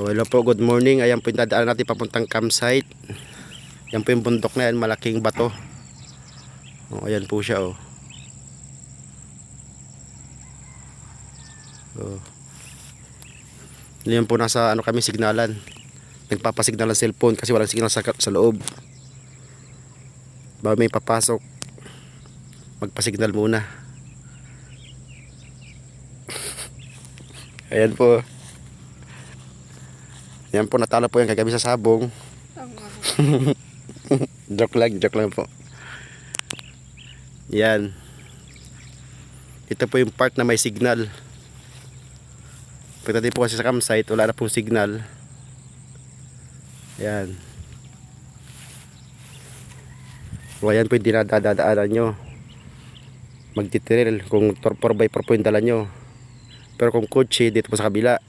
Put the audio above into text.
Oh, hello po, good morning. Ayan po yung dadaan natin papuntang campsite. Yan po yung bundok na yan, malaking bato. Oh, ayan po siya oh. Oh. Yan po nasa ano kami signalan. Nagpapasignalan ng cellphone kasi walang signal sa loob. Bago may papasok, magpasignal muna. Ayan po. Yan po, natalo po yan kagabi sa sabong. joke lang po. Yan. Ito po yung part na may signal. Pagdating po kasi sa campsite, wala na pong signal. Yan. So ayan po yung dinadadaanan nyo. Magtitiril kung 4x4 po yung dala nyo. Pero kung kotse, dito po sa kabila.